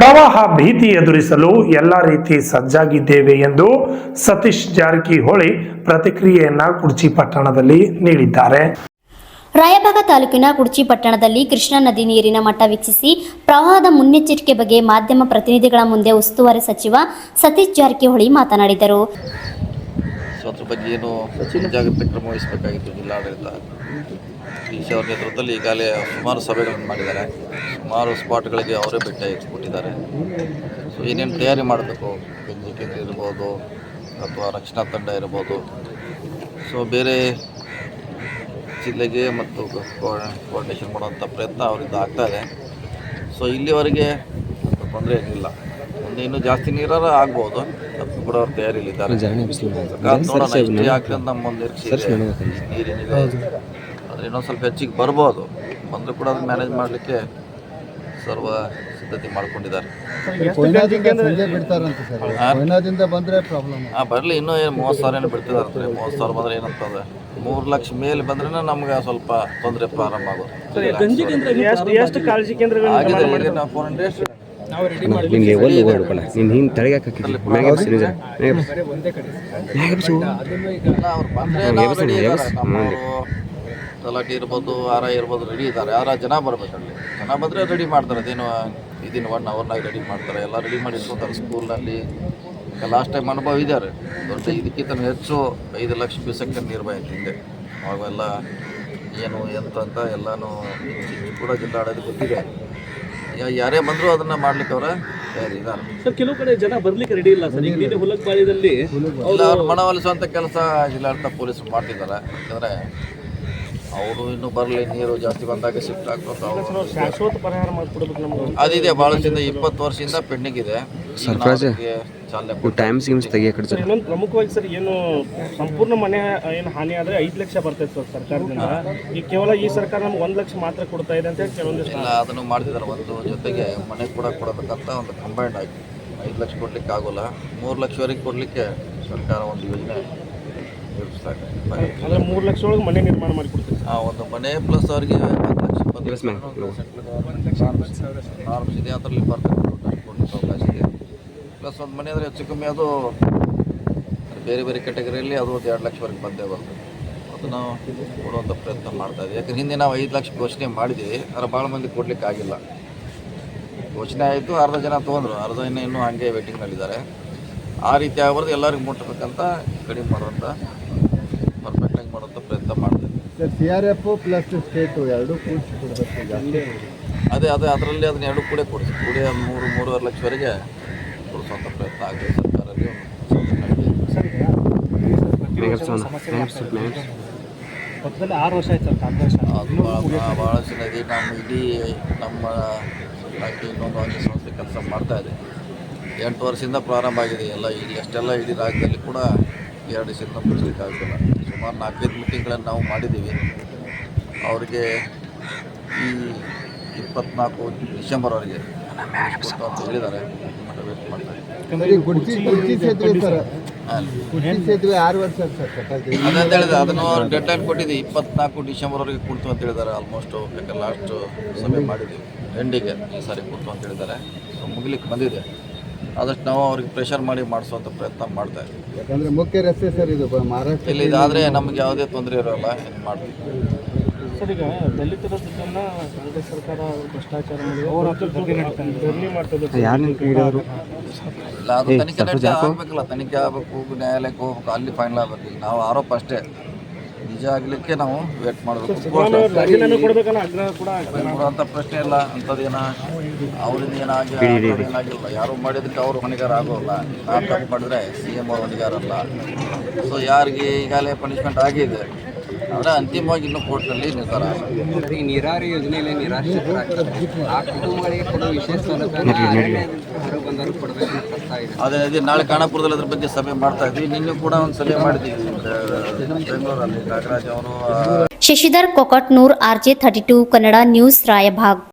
ಪ್ರವಾಹ ಭೀತಿ ಎದುರಿಸಲು ಎಲ್ಲ ರೀತಿ ಸಜ್ಜಾಗಿದ್ದೇವೆ ಎಂದು ಸತೀಶ್ ಜಾರಕಿಹೊಳಿ ಪ್ರತಿಕ್ರಿಯೆಯನ್ನ ಕುರ್ಚಿ ಪಟ್ಟಣದಲ್ಲಿ ನೀಡಿದ್ದಾರೆ. ರಾಯಬಾಗ ತಾಲೂಕಿನ ಕುರ್ಚಿ ಪಟ್ಟಣದಲ್ಲಿ ಕೃಷ್ಣಾ ನದಿ ನೀರಿನ ಮಟ್ಟ ವೀಕ್ಷಿಸಿ ಪ್ರವಾಹದ ಮುನ್ನೆಚ್ಚರಿಕೆ ಬಗ್ಗೆ ಮಾಧ್ಯಮ ಪ್ರತಿನಿಧಿಗಳ ಮುಂದೆ ಉಸ್ತುವಾರಿ ಸಚಿವ ಸತೀಶ್ ಜಾರಕಿಹೊಳಿ ಮಾತನಾಡಿದರು. ಅದ್ರ ಬಗ್ಗೆ ಏನು ಮುಂಜಾಗ್ರತೆ ಕ್ರಮ ವಹಿಸಬೇಕಾಗಿತ್ತು ಜಿಲ್ಲಾಡಳಿತ ಡಿಸಿ ಅವರ ನೇತೃತ್ವದಲ್ಲಿ ಈಗಾಗಲೇ ಸುಮಾರು ಸಭೆಗಳನ್ನು ಮಾಡಿದ್ದಾರೆ. ಸುಮಾರು ಸ್ಪಾಟ್ಗಳಿಗೆ ಅವರೇ ಭೇಟಿ ಕೊಟ್ಟಿದ್ದಾರೆ. ಸೊ ಏನೇನು ತಯಾರಿ ಮಾಡಬೇಕು, ಗಂಜಿ ಕೇಂದ್ರ ಇರ್ಬೋದು ಅಥವಾ ರಕ್ಷಣಾ ತಂಡ ಇರ್ಬೋದು, ಸೊ ಬೇರೆ ಜಿಲ್ಲೆಗೆ ಮತ್ತು ಕೋಆರ್ಡಿನೇಷನ್ ಮಾಡುವಂಥ ಪ್ರಯತ್ನ ಅವರಿಂದ ಆಗ್ತಾಯಿದೆ. ಸೊ ಇಲ್ಲಿವರೆಗೆ ತೊಂದರೆ ಏನಿಲ್ಲ. ಮುಂದೆ ಇನ್ನೂ ಜಾಸ್ತಿ ನೀರಾರ ಆಗ್ಬೋದು, ಅದಕ್ಕೂ ಕೂಡ ಅವ್ರ ತಯಾರಿಯಲ್ಲಿದ್ದಾರೆ. ನೋಡೋಣ ಇಷ್ಟೇ ಆಗ್ತದೆ ಅಂತ ನಮ್ಮ ಒಂದು ನಿರೀಕ್ಷೆ ಇದೆ. ನೀರಿನಿದೆ ಆದರೆ ಇನ್ನೊಂದು ಸ್ವಲ್ಪ ಹೆಚ್ಚಿಗೆ ಬರ್ಬೋದು. ಬಂದರೂ ಕೂಡ ಅದನ್ನು ಮ್ಯಾನೇಜ್ ಮಾಡಲಿಕ್ಕೆ ಸರ್ವ ಸಿದ್ಧತೆ ಮಾಡ್ಕೊಂಡಿದ್ದಾರೆ. ಬರಲಿ, ಇನ್ನೂ 30,000 ಏನು ಬಿಡ್ತಿದ್ದಾರೆ. 30,000 ಬಂದರೆ ಏನಂತಂದ್ರೆ 3 ಲಕ್ಷ ಮೇಲೆ ಬಂದ್ರೆ ನಮ್ಗೆ ಸ್ವಲ್ಪ ತೊಂದರೆ ಪ್ರಾರಂಭ ಆಗೋದು. ತಲಾಟಿ ಇರ್ಬೋದು, ಆರ ಇರ್ಬೋದು, ರೆಡಿ ಇದ್ದಾರೆ. ಯಾರ ಜನ ಬರಬೇಕಲ್ಲಿ. ಜನ ಬಂದರೆ ರೆಡಿ ಮಾಡ್ತಾರೆ. ಅದೇನು ಇದನ್ನು 1 ಅವರ್ನಾಗ ರೆಡಿ ಮಾಡ್ತಾರೆ. ಎಲ್ಲ ರೆಡಿ ಮಾಡಿ ಇಟ್ಕೊತಾರೆ. ಸ್ಕೂಲ್ನಲ್ಲಿ ಲಾಸ್ಟ್ ಟೈಮ್ ಅನುಭವ ಇದ್ದಾರೆ. ದೊಡ್ಡ ಇದಕ್ಕಿಂತ ಹೆಚ್ಚು 5 ಲಕ್ಷ ಕ್ಯೂಸೆಕ್ ನೀರು ಬಂದಿತ್ತು ಹಿಂದೆ. ಅವೆಲ್ಲ ಏನು ಎಂತ ಎಲ್ಲನೂ ಕೂಡ ಜಿಲ್ಲಾಡಳಿತ ಗೊತ್ತಿದೆ. ಯಾರೇ ಬಂದರೂ ಅದನ್ನು ಮಾಡ್ಲಿಕ್ಕೆ ಅವರ ತಯಾರಿ ಇದ್ದಾರೆ. ಸರ್, ಕೆಲವು ಕಡೆ ಜನ ಬರ್ಲಿಕ್ಕೆ ರೆಡಿ ಇಲ್ಲ ಸರ್. ಈಗ ಹುಲಕ್ಬಾಳಿದಲ್ಲಿ ಇಲ್ಲ, ಅವ್ರು ಮನವೊಲಿಸುವಂಥ ಕೆಲಸ ಜಿಲ್ಲಾಡಳಿತ ಪೊಲೀಸರು ಮಾಡ್ತಿದ್ದಾರೆ. ಯಾಕಂದರೆ ಅವರು ಇನ್ನೂ ಬರಲಿ, ನೀರು ಜಾಸ್ತಿ ಬಂದಾಗ ಶಿಫ್ಟ್ ಆಗ್ಬೇಕು. ಶಾಶ್ವತ ಪರಿಹಾರ ಮಾಡಿಕೊಡ್ಬೇಕು ನಮ್ಗೆ. ಅದಿದೆ, ಭಾಳಷ್ಟಿಂದ 20 ವರ್ಷದಿಂದ ಪೆಂಡಿಂಗ್ ಇದೆ. ಇನ್ನೊಂದು ಪ್ರಮುಖವಾಗಿ ಸರ್, ಏನು ಸಂಪೂರ್ಣ ಮನೆ ಏನು ಹಾನಿ ಆದರೆ 5 ಲಕ್ಷ ಬರ್ತೈತೆ ಸರ್ ಸರ್ಕಾರದಿಂದ. ಈಗ ಕೇವಲ ಈ ಸರ್ಕಾರ ನಮ್ಗೆ 1 ಲಕ್ಷ ಮಾತ್ರ ಕೊಡ್ತಾ ಇದೆ ಅಂತ ಹೇಳಿ ಕೆಲವೊಂದಿಷ್ಟು ಇಲ್ಲ, ಅದನ್ನು ಮಾಡ್ತಿದ್ದಾರೆ. ಒಂದು ಜೊತೆಗೆ ಮನೆ ಕೂಡ ಕೊಡಬೇಕಂತ ಒಂದು ಕಂಬೈಂಡ್ ಆಗಿ 5 ಲಕ್ಷ ಕೊಡಲಿಕ್ಕೆ ಆಗೋಲ್ಲ. 3 ಲಕ್ಷವರೆಗೆ ಕೊಡಲಿಕ್ಕೆ ಸರ್ಕಾರ ಒಂದು ಯೋಜನೆ ರೂಪಿಸ್ತಾರೆ. ಅಂದರೆ 3 ಲಕ್ಷ ಒಳಗೆ ಮನೆ ನಿರ್ಮಾಣ ಮಾಡಿಕೊಡ್ತೀವಿ. ಒಂದು ಮನೆ ಪ್ಲಸ್ ಅವರಿಗೆ 10 ಲಕ್ಷ ನಾರ್ಮ್ಸ್ ಇದೆ, ಅದರಲ್ಲಿ ಬರ್ತದೆ ಕೊಡಲಿಕ್ಕೆ ಅವಕಾಶ ಇದೆ. ಪ್ಲಸ್ ಒಂದು ಮನೆ ಅಂದರೆ ಹೆಚ್ಚು ಕಮ್ಮಿ ಅದು ಬೇರೆ ಬೇರೆ ಕ್ಯಾಟಗರಿಯಲ್ಲಿ ಅದು 2 ಲಕ್ಷವರೆಗೆ ಬಂದೇ ಬರ್ತದೆ. ಅದು ನಾವು ಕೊಡುವಂಥ ಪ್ರಯತ್ನ ಮಾಡ್ತಾಯಿದ್ದೀವಿ. ಯಾಕಂದ್ರೆ ಹಿಂದೆ ನಾವು 5 ಲಕ್ಷ ಘೋಷಣೆ ಮಾಡಿದ್ದೀವಿ. ಆದರೆ ಭಾಳ ಮಂದಿ ಕೊಡಲಿಕ್ಕೆ ಆಗಿಲ್ಲ. ಘೋಷಣೆ ಆಯಿತು, ಅರ್ಧ ಜನ ತೊಗೊಂಡ್ರು, ಅರ್ಧ ಇನ್ನೂ ಹಾಗೆ ವೇಟಿಂಗ್ನಲ್ಲಿದ್ದಾರೆ. ಆ ರೀತಿ ಆಗಬಾರ್ದು, ಎಲ್ಲರಿಗೂ ಮುಟ್ಟಬೇಕಂತ ಕಡಿಮೆ ಮಾಡುವಂಥ ಪರ್ಫೆಕ್ಟಾಗಿ ಮಾಡುವಂಥ ಪ್ರಯತ್ನ ಮಾಡ್ತೀವಿ. ಸರ್, CRF ಪ್ಲಸ್ ಸ್ಟೇಟು ಎರಡೂ ಕೂಡಿಸಿ ಕೊಡಬೇಕು ಜಾಸ್ತಿ. ಅದೇ ಅದರಲ್ಲಿ ಅದನ್ನ ಎರಡೂ ಕೂಡ ಕೊಡಿಸಿ 3-3.5 ಲಕ್ಷವರೆಗೆ ಕೊಡಿಸುವಂಥ ಪ್ರಯತ್ನ ಆಗಲಿ ಸರ್ಕಾರದಲ್ಲಿ. ಪಕ್ಕದಲ್ಲಿ 6 ವರ್ಷ ಆಯ್ತು ಸರ್ ಕಾಂಗ್ರೆಸ್. ಅದು ಭಾಳ ಚೆನ್ನಾಗಿ ನಮ್ಮ ಇಲಾಖೆ ಇನ್ನೊಂದು ಅಂಗಡಿ ಸಂಸ್ಥೆ ಕೆಲಸ ಮಾಡ್ತಾಯಿದೆ. 8 ವರ್ಷದಿಂದ ಪ್ರಾರಂಭ ಆಗಿದೆ. ಎಲ್ಲ ಇಲ್ಲಿ ಅಷ್ಟೆಲ್ಲ ಇಡೀ ರಾಜ್ಯದಲ್ಲಿ ಕೂಡ 2 ದಿವಸದಿಂದ ಮುಚ್ಚಲಿಕ್ಕೆ ಆಗಿಲ್ಲ. ಸುಮಾರು 4-5 ಮೀಟಿಂಗ್ಗಳನ್ನು ನಾವು ಮಾಡಿದ್ದೀವಿ. ಅವರಿಗೆ ಈ 24 ಡಿಸೆಂಬರ್ವರೆಗೆ ಕೊಟ್ಟು ಅಂತ ಹೇಳಿದ್ದಾರೆ. ವೇಟ್ ಮಾಡ್ತಾರೆ. ಅದಂತ ಹೇಳಿದ್ರೆ ಅದನ್ನು ಡೆಡ್ ಲೈನ್ ಕೊಟ್ಟಿದ್ದೀವಿ. 24 ಡಿಸೆಂಬರ್ವರೆಗೆ ಕೊಡ್ತು ಅಂತ ಹೇಳಿದ್ದಾರೆ. ಆಲ್ಮೋಸ್ಟ್ ಯಾಕಂದ್ರೆ ಲಾಸ್ಟ್ ಸಭೆ ಮಾಡಿದ್ದೀವಿ, ಎಂಡಿಗೆ ಈ ಸಾರಿ ಕೊಡ್ತು ಅಂತ ಹೇಳಿದ್ದಾರೆ. ಸೊ ಮುಗಿಲಿಕ್ಕೆ ಬಂದಿದೆ. ಆದಷ್ಟು ನಾವು ಅವ್ರಿಗೆ ಪ್ರೆಷರ್ ಮಾಡಿ ಮಾಡಿಸುವಂಥ ಪ್ರಯತ್ನ ಮಾಡ್ತಾ ಇದ್ದೀವಿ. ಯಾಕಂದರೆ ಮುಖ್ಯ ರಸ್ತೆ ಸರ್ ಇದು ಮಹಾರಾಷ್ಟ್ರ. ಇಲ್ಲಿ ಇದಾದರೆ ನಮಗೆ ಯಾವುದೇ ತೊಂದರೆ ಇರೋಲ್ಲ, ಇದು ಮಾಡ್ತೀವಿ. ಸರ್, ಈಗ ದಲಿತರ ದುಡ್ಡನ್ನು ಕಾಂಗ್ರೆಸ್ ಸರ್ಕಾರ ಭ್ರಷ್ಟಾಚಾರ ಮಾಡಿ ಧರಣಿ ಮಾಡ್ತದೆ. ಇಲ್ಲ, ಅದು ತನಿಖೆ ಆಗಬೇಕಲ್ಲ. ತನಿಖೆ ಆಗಬೇಕು, ನ್ಯಾಯಾಲಯಕ್ಕೆ ಹೋಗ್ಬೇಕು, ಅಲ್ಲಿ ಫೈನಲ್ ಆಗಬೇಕು. ಈಗ ನಾವು ಆರೋಪ ಅಷ್ಟೇ, ನಿಜ ಆಗಲಿಕ್ಕೆ ನಾವು ವೇಟ್ ಮಾಡಬೇಕು. ಕೊಡುವಂಥ ಪ್ರಶ್ನೆ ಇಲ್ಲ. ಅಂಥದ್ದೇನ ಅವರಿಂದ ಏನಾಗಿಲ್ಲ. ಯಾರು ಮಾಡಿದಕ್ಕೆ ಅವರು ಹೊಣೆಗಾರ ಆಗೋಲ್ಲ. ನಾವು ತಪ್ಪು ಮಾಡಿದ್ರೆ CM ಅವರು ಹೊಣೆಗಾರಲ್ಲ. ಸೊ ಯಾರಿಗೆ ಈಗಾಗಲೇ ಪನಿಷ್ಮೆಂಟ್ ಆಗಿದೆ ಆದರೆ ಅಂತಿಮವಾಗಿ ಇನ್ನೂ ಕೋರ್ಟ್ನಲ್ಲಿ ನಿರ್ಧಾರ ಆಗಿದೆ. ಈ ನೀರಾವರಿ ಯೋಜನೆಯಲ್ಲಿ ನಿರಾಶ್ರಿತರಾಗ್ತಾರೆ, ಆ ಕುಟುಂಬಗಳಿಗೆ ಕೊಡುವ ವಿಶೇಷ ಸೌಲಭ್ಯ ಬಂದರೂ ಕೊಡಬೇಕು ಅಂತ ಇದೆ. ಅದೇ ನಾಳೆ ಖಾನಾಪುರದಲ್ಲಿ ಅದ್ರ ಬಗ್ಗೆ ಸಭೆ ಮಾಡ್ತಾ ಇದ್ವಿ. ನಿನ್ನೆ ಕೂಡ ಒಂದು ಸಭೆ ಮಾಡಿದ್ದೀವಿ ಬೆಂಗಳೂರಲ್ಲಿ. ನಾಗರಾಜ್ ಅವರು. Shashidhar Kokatnur, RJ32 Kannada news, Raibag.